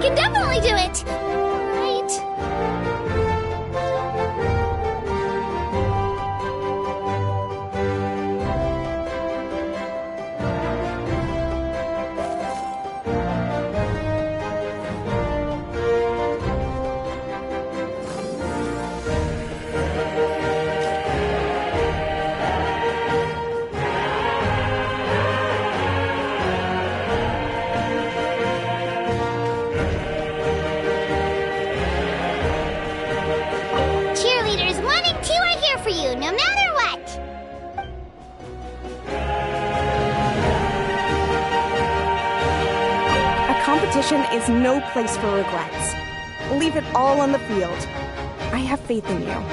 can definitely do it! Right? Cheerleaders 1 and 2 are here for you, no matter what! A competition is no place for regrets. Leave it all on the field. I have faith in you.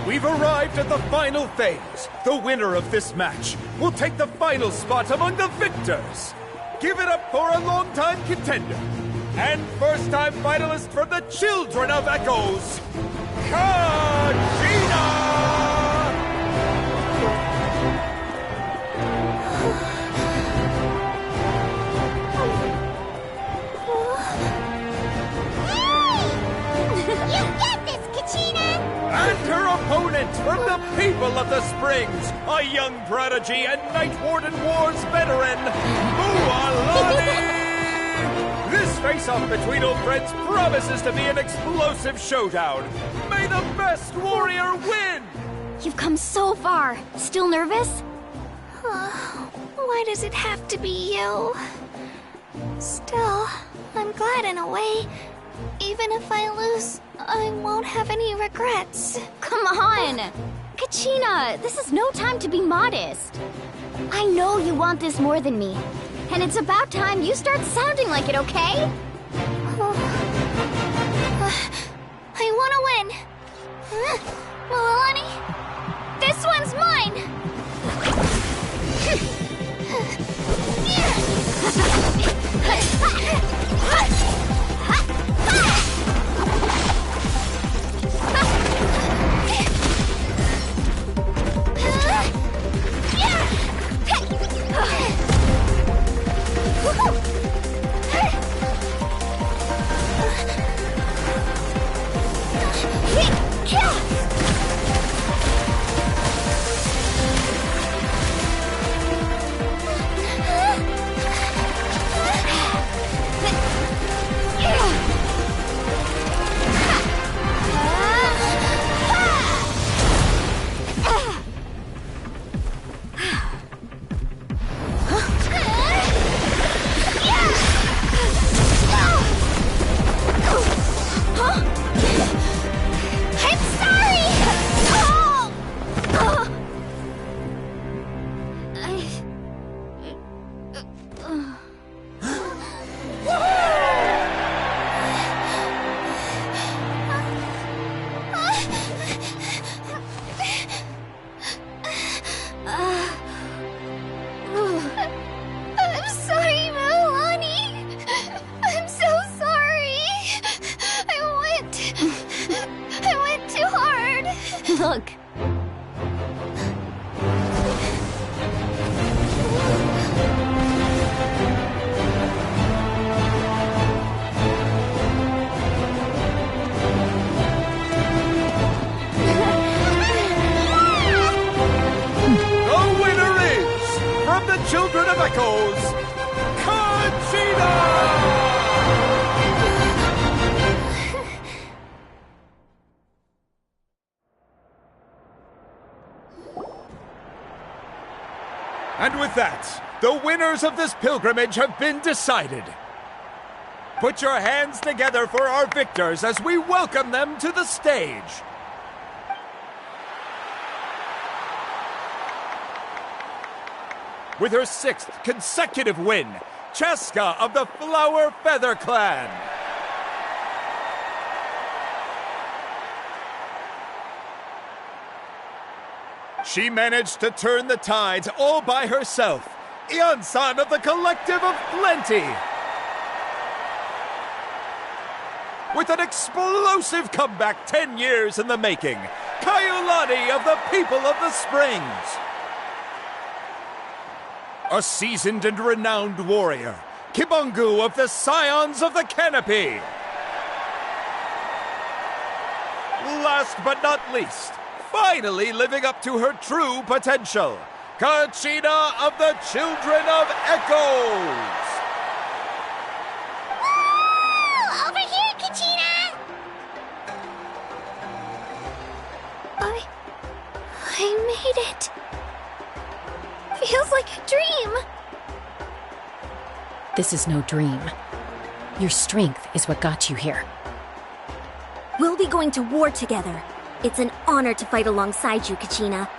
We've arrived at the final phase. The winner of this match will take the final spot among the victors. Give it up for a long-time contender and first-time finalist from the Children of Echoes, Kachina! You get this, Kachina! And her opponent from the people of the Springs, a young prodigy and Night Warden Wars veteran, Mualani! This face-off between old friends promises to be an explosive showdown. May the best warrior win! You've come so far. Still nervous? Why does it have to be you? Still, I'm glad in a way. Even if I lose, I won't have any regrets. Come on! Kachina, this is no time to be modest. I know you want this more than me. And it's about time you start sounding like it, okay? I want to win. Milani, this one's mine! Look. The winner is, from the Children of Echoes, Kachina! And with that, the winners of this pilgrimage have been decided. Put your hands together for our victors as we welcome them to the stage. With her 6th consecutive win, Cheska of the Flower Feather Clan. She managed to turn the tides all by herself. Ian-san of the Collective of Plenty. With an explosive comeback 10 years in the making, Kaiulani of the People of the Springs. A seasoned and renowned warrior, Kibungu of the Scions of the Canopy. Last but not least, finally living up to her true potential, Kachina of the Children of Echoes. Woo! Over here, Kachina! I made it. Feels like a dream. This is no dream. Your strength is what got you here. We'll be going to war together. It's an honor to fight alongside you, Kachina.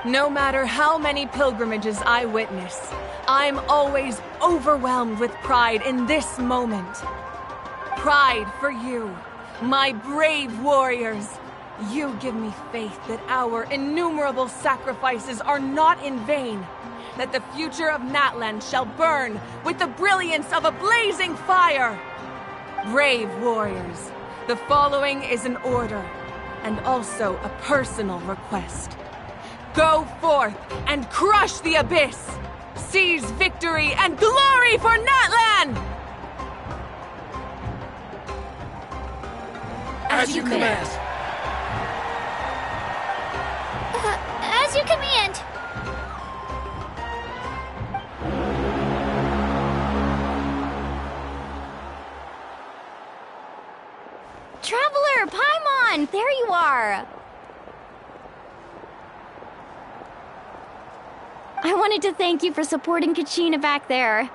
No matter how many pilgrimages I witness, I'm always overwhelmed with pride in this moment. Pride for you, my brave warriors. You give me faith that our innumerable sacrifices are not in vain, that the future of Natlan shall burn with the brilliance of a blazing fire. Brave warriors, the following is an order, and also a personal request. Go forth and crush the abyss! Seize victory and glory for Natlan! As you command. As you command. Traveler, Paimon, there you are. I wanted to thank you for supporting Kachina back there.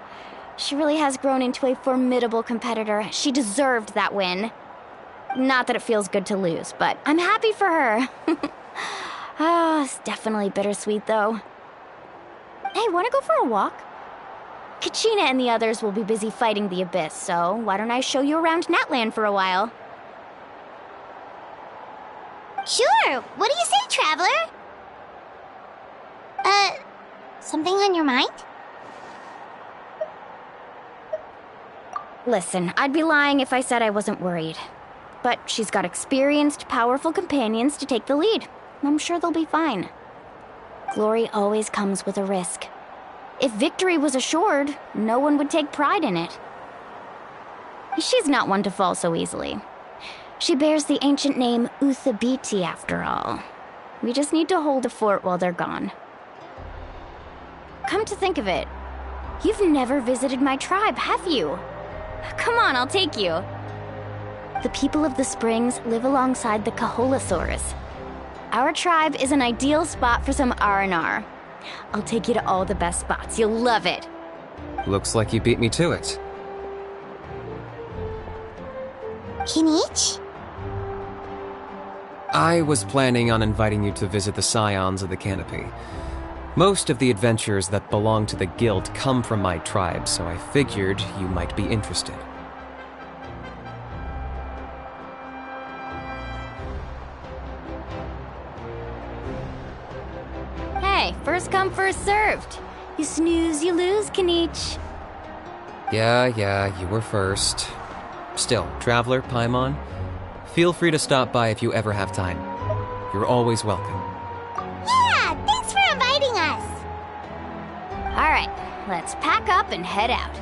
She really has grown into a formidable competitor. She deserved that win. Not that it feels good to lose, but I'm happy for her. It's definitely bittersweet, though. Hey, wanna go for a walk? Kachina and the others will be busy fighting the Abyss, so why don't I show you around Natlan for a while? Sure! What do you say, Traveler? Something on your mind? Listen, I'd be lying if I said I wasn't worried. But she's got experienced, powerful companions to take the lead. I'm sure they'll be fine. Glory always comes with a risk. If victory was assured, no one would take pride in it. She's not one to fall so easily. She bears the ancient name Uthabiti, after all. We just need to hold the fort while they're gone. Come to think of it, you've never visited my tribe, have you? Come on, I'll take you. The people of the Springs live alongside the Kaholasaurus. Our tribe is an ideal spot for some R&R. I'll take you to all the best spots. You'll love it. Looks like you beat me to it. Kinich? I was planning on inviting you to visit the Scions of the Canopy. Most of the adventurers that belong to the guild come from my tribe, so I figured you might be interested. Hey, first come, first served. You snooze, you lose, Kinich. Yeah, you were first. Still, Traveler, Paimon, feel free to stop by if you ever have time. You're always welcome. Yeah, thanks for inviting us. All right, let's pack up and head out.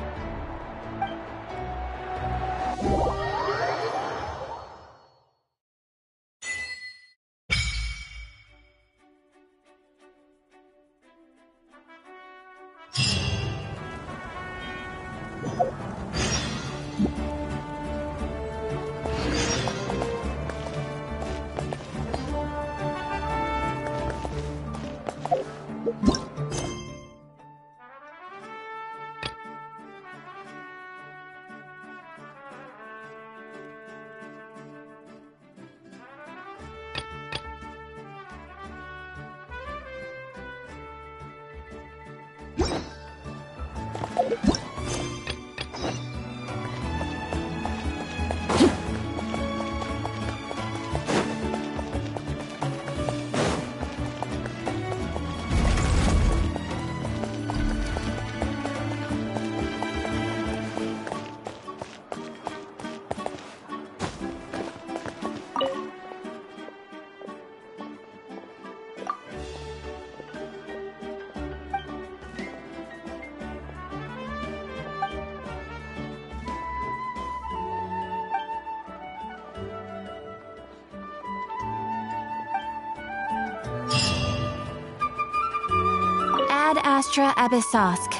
Ad Astra Abyssosk.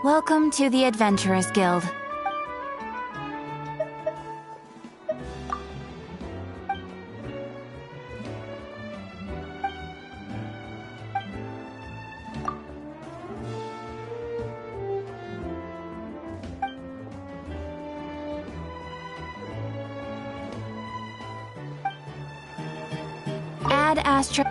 Welcome to the Adventurers Guild. Ad Astra...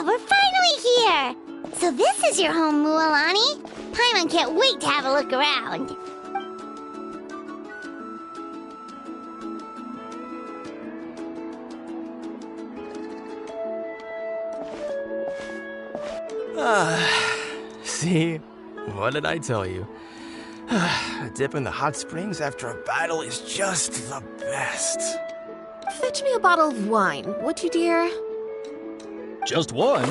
We're finally here! So this is your home, Mualani? Paimon can't wait to have a look around. See? What did I tell you? A dip in the hot springs after a battle is just the best. Fetch me a bottle of wine, would you, dear? Just one?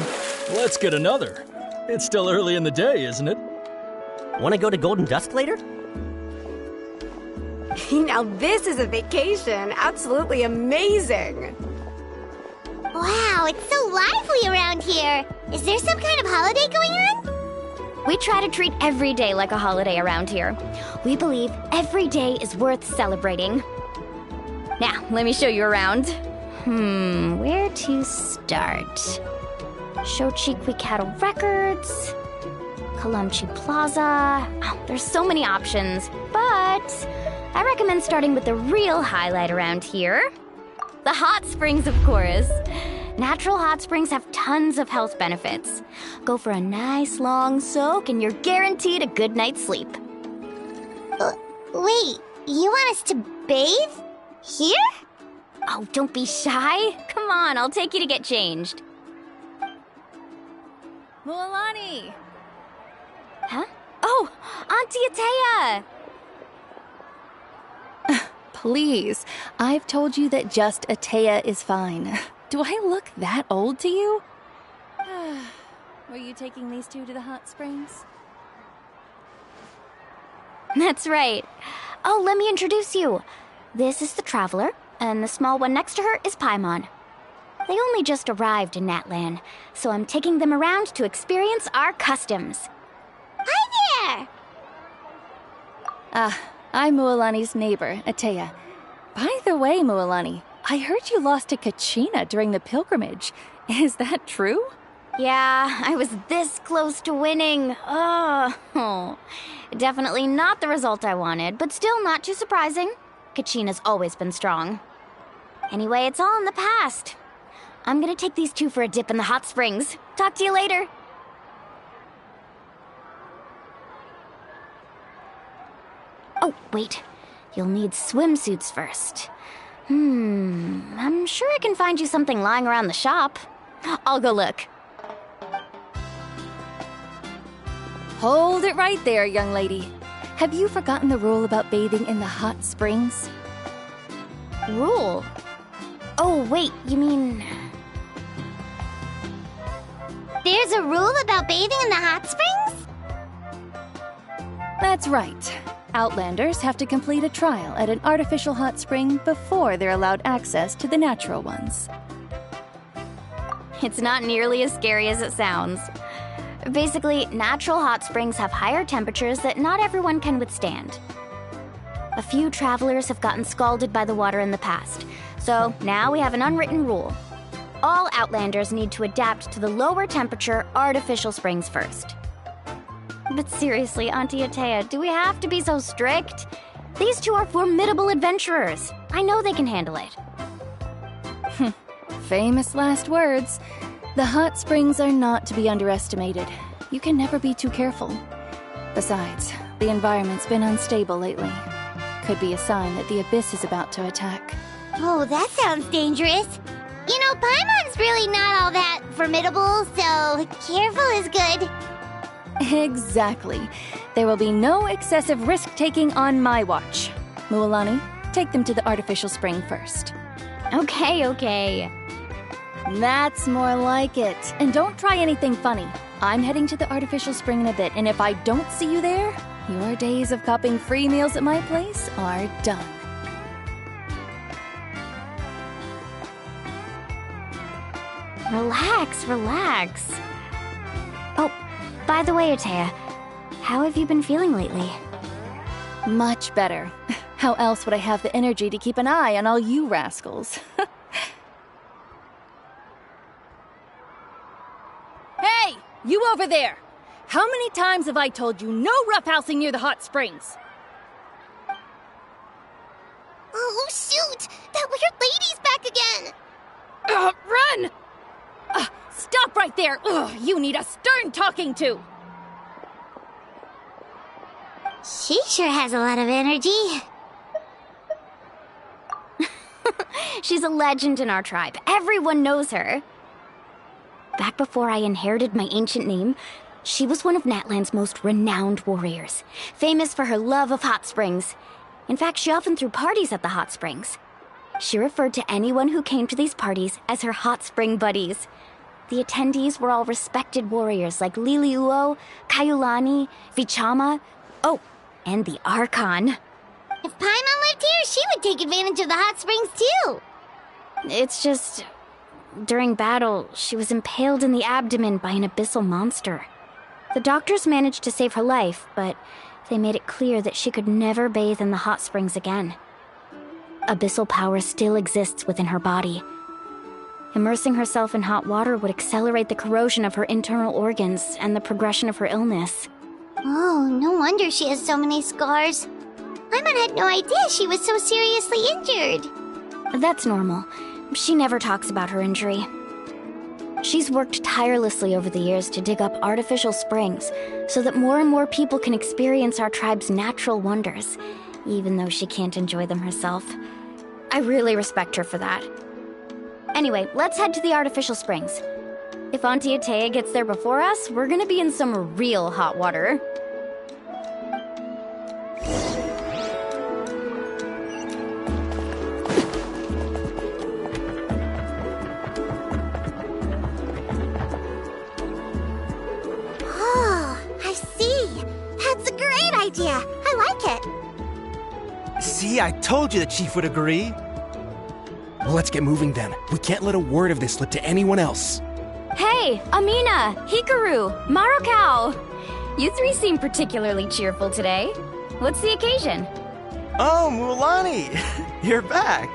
Let's get another. It's still early in the day, isn't it? Want to go to Golden Dusk later? Now this is a vacation. Absolutely amazing. Wow, it's so lively around here. Is there some kind of holiday going on? We try to treat every day like a holiday around here. We believe every day is worth celebrating. Now, let me show you around. Where to start? Shochiqui Cattle Records, Kalamchi Plaza. Oh, there's so many options, but I recommend starting with the real highlight around here. The hot springs, of course. Natural hot springs have tons of health benefits. Go for a nice long soak and you're guaranteed a good night's sleep. Wait, you want us to bathe? Here? Oh, don't be shy. Come on, I'll take you to get changed. Mualani! Huh? Oh, Auntie Atea! Please, I've told you that just Atea is fine. Do I look that old to you? Were you taking these two to the hot springs? That's right. Oh, let me introduce you. This is the Traveler, and the small one next to her is Paimon. They only just arrived in Natlan, so I'm taking them around to experience our customs. Hi there! I'm Mualani's neighbor, Atea. By the way, Mualani, I heard you lost to Kachina during the pilgrimage. Is that true? Yeah, I was this close to winning. Oh, definitely not the result I wanted, but still not too surprising. Kachina's always been strong. Anyway, it's all in the past. I'm gonna take these two for a dip in the hot springs. Talk to you later. Oh, wait. You'll need swimsuits first. I'm sure I can find you something lying around the shop. I'll go look. Hold it right there, young lady. Have you forgotten the rule about bathing in the hot springs? Rule? Oh, wait, you mean... There's a rule about bathing in the hot springs? That's right. Outlanders have to complete a trial at an artificial hot spring before they're allowed access to the natural ones. It's not nearly as scary as it sounds. Basically, natural hot springs have higher temperatures that not everyone can withstand. A few travelers have gotten scalded by the water in the past, so now we have an unwritten rule. All Outlanders need to adapt to the lower temperature artificial springs first. But seriously, Auntie Atea, do we have to be so strict? These two are formidable adventurers. I know they can handle it. Famous last words. The hot springs are not to be underestimated. You can never be too careful. Besides, the environment's been unstable lately. Could be a sign that the abyss is about to attack. Oh, that sounds dangerous. You know, Paimon's really not all that formidable, so careful is good. Exactly. There will be no excessive risk-taking on my watch. Mualani, take them to the artificial spring first. Okay. That's more like it. And don't try anything funny. I'm heading to the artificial spring in a bit, and if I don't see you there, your days of copping free meals at my place are done. Relax. Oh, by the way, Atea, how have you been feeling lately? Much better. How else would I have the energy to keep an eye on all you rascals? Hey! You over there! How many times have I told you no roughhousing near the hot springs? Oh, shoot! That weird lady's back again! Run! Stop right there! Ugh, you need a stern talking to! She sure has a lot of energy. She's a legend in our tribe. Everyone knows her. Back before I inherited my ancient name, she was one of Natlan's most renowned warriors, famous for her love of hot springs. In fact, she often threw parties at the hot springs. She referred to anyone who came to these parties as her hot spring buddies. The attendees were all respected warriors like Liliuo, Kaiulani, Vichama, and the Archon. If Paimon lived here, she would take advantage of the hot springs too. It's just... during battle, she was impaled in the abdomen by an abyssal monster. The doctors managed to save her life, but they made it clear that she could never bathe in the hot springs again. Abyssal power still exists within her body. Immersing herself in hot water would accelerate the corrosion of her internal organs and the progression of her illness. Oh, no wonder she has so many scars. Paimon had no idea she was so seriously injured. That's normal. She never talks about her injury. She's worked tirelessly over the years to dig up artificial springs so that more and more people can experience our tribe's natural wonders, even though she can't enjoy them herself. I really respect her for that. Anyway, let's head to the artificial springs. If Auntie Atea gets there before us, we're gonna be in some real hot water. Oh, I see. That's a great idea. I like it. See, I told you the chief would agree. Well, let's get moving then. We can't let a word of this slip to anyone else. Hey, Amina, Hikaru, Marukao! You three seem particularly cheerful today. What's the occasion? Oh, Mualani! You're back!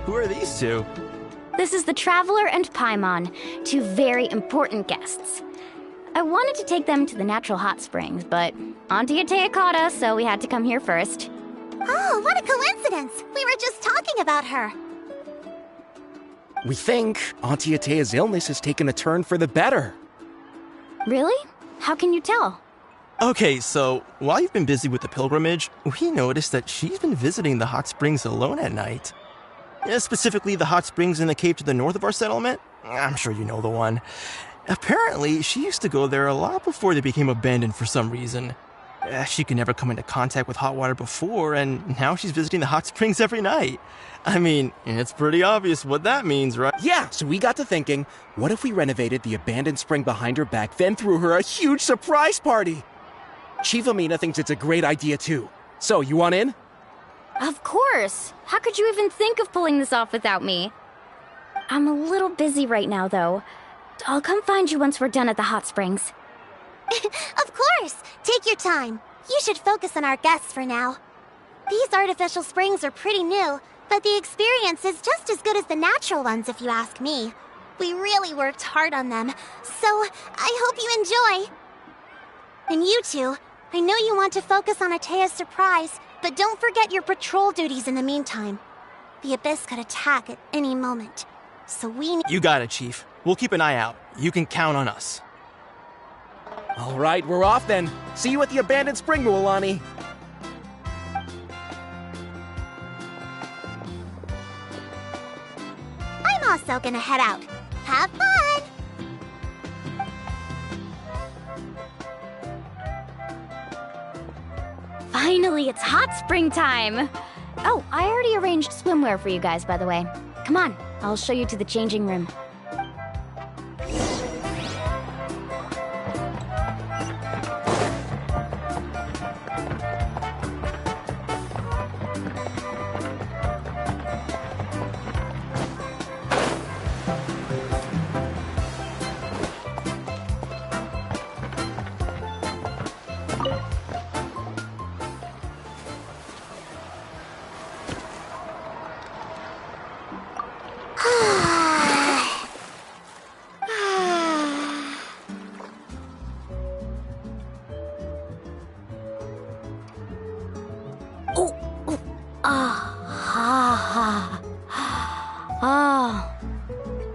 Who are these two? This is the Traveler and Paimon, two very important guests. I wanted to take them to the natural hot springs, but Auntie Atea caught us, so we had to come here first. Oh, what a coincidence! We were just talking about her. We think Auntie Atea's illness has taken a turn for the better. Really? How can you tell? Okay, so while you've been busy with the pilgrimage, we noticed that she's been visiting the hot springs alone at night. Specifically, the hot springs in the cave to the north of our settlement. I'm sure you know the one. Apparently, she used to go there a lot before they became abandoned for some reason. She could never come into contact with hot water before, and now she's visiting the hot springs every night. I mean, it's pretty obvious what that means, right? Yeah, so we got to thinking, what if we renovated the abandoned spring behind her back, then threw her a huge surprise party? Chief Amina thinks it's a great idea too. So, you want in? Of course! How could you even think of pulling this off without me? I'm a little busy right now, though. I'll come find you once we're done at the hot springs. Of course! Take your time. You should focus on our guests for now. These artificial springs are pretty new, but the experience is just as good as the natural ones if you ask me. We really worked hard on them, so I hope you enjoy. And you two, I know you want to focus on Atea's surprise, but don't forget your patrol duties in the meantime. The Abyss could attack at any moment, so we need— You got it, Chief. We'll keep an eye out. You can count on us. All right, we're off then. See you at the abandoned spring, Mualani. I'm also gonna head out. Have fun! Finally, it's hot spring time! Oh, I already arranged swimwear for you guys, by the way. Come on, I'll show you to the changing room.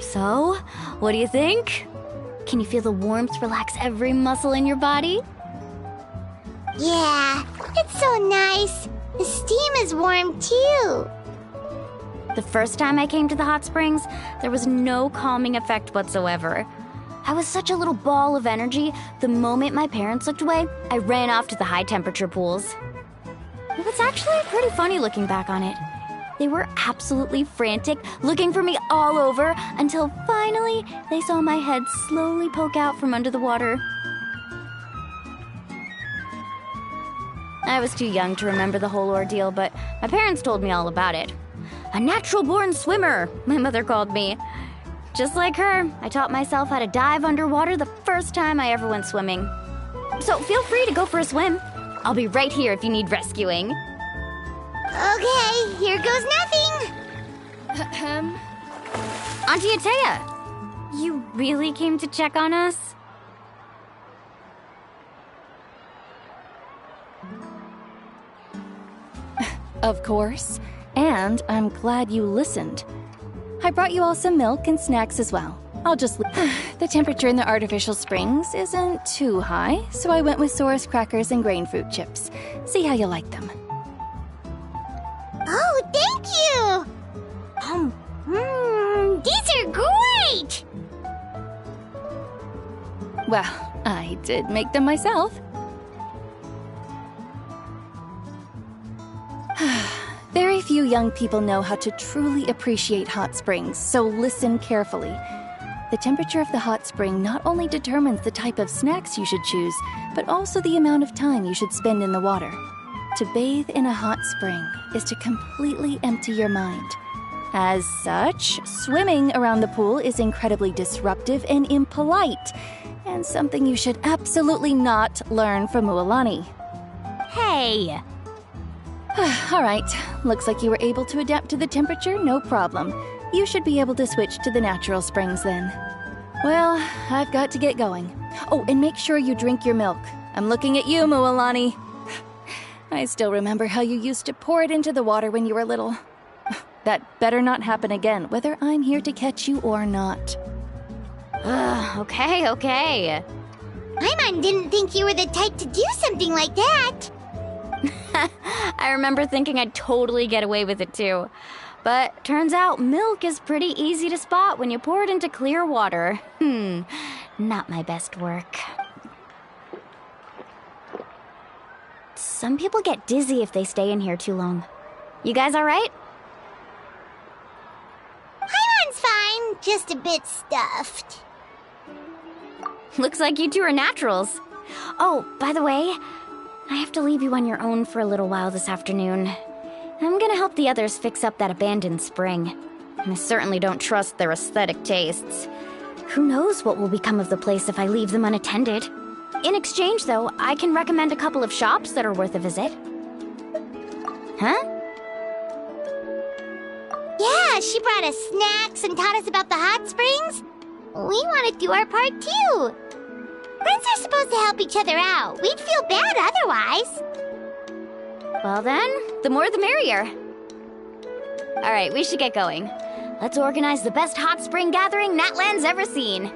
So, what do you think? Can you feel the warmth relax every muscle in your body? Yeah, it's so nice. The steam is warm too. The first time I came to the hot springs, there was no calming effect whatsoever. I was such a little ball of energy, the moment my parents looked away, I ran off to the high temperature pools. It was actually pretty funny looking back on it. They were absolutely frantic, looking for me all over, until finally they saw my head slowly poke out from under the water. I was too young to remember the whole ordeal, but my parents told me all about it. A natural-born swimmer, my mother called me. Just like her, I taught myself how to dive underwater the first time I ever went swimming. So feel free to go for a swim. I'll be right here if you need rescuing. Okay, here goes nothing! Auntie Atea, you really came to check on us? Of course. And I'm glad you listened. I brought you all some milk and snacks as well. I'll just the temperature in the artificial springs isn't too high, so I went with Sora's crackers and grain fruit chips. See how you like them. Oh, thank you! These are great! Well, I did make them myself. Very few young people know how to truly appreciate hot springs, so listen carefully. The temperature of the hot spring not only determines the type of snacks you should choose, but also the amount of time you should spend in the water. To bathe in a hot spring is to completely empty your mind. As such, swimming around the pool is incredibly disruptive and impolite, and something you should absolutely not learn from Mualani. Hey! All right, looks like you were able to adapt to the temperature, no problem. You should be able to switch to the natural springs then. Well, I've got to get going. Oh, and make sure you drink your milk. I'm looking at you, Mualani. I still remember how you used to pour it into the water when you were little. That better not happen again, whether I'm here to catch you or not. Okay. Paimon didn't think you were the type to do something like that. I remember thinking I'd totally get away with it too. But turns out milk is pretty easy to spot when you pour it into clear water. Not my best work. Some people get dizzy if they stay in here too long. You guys all right? Paimon's fine, just a bit stuffed. Looks like you two are naturals. Oh, by the way, I have to leave you on your own for a little while this afternoon. I'm gonna help the others fix up that abandoned spring. I certainly don't trust their aesthetic tastes. Who knows what will become of the place if I leave them unattended? In exchange, though, I can recommend a couple of shops that are worth a visit. Huh? Yeah, she brought us snacks and taught us about the hot springs. We want to do our part, too. Friends are supposed to help each other out. We'd feel bad otherwise. Well then, the more the merrier. Alright, we should get going. Let's organize the best hot spring gathering Natland's ever seen.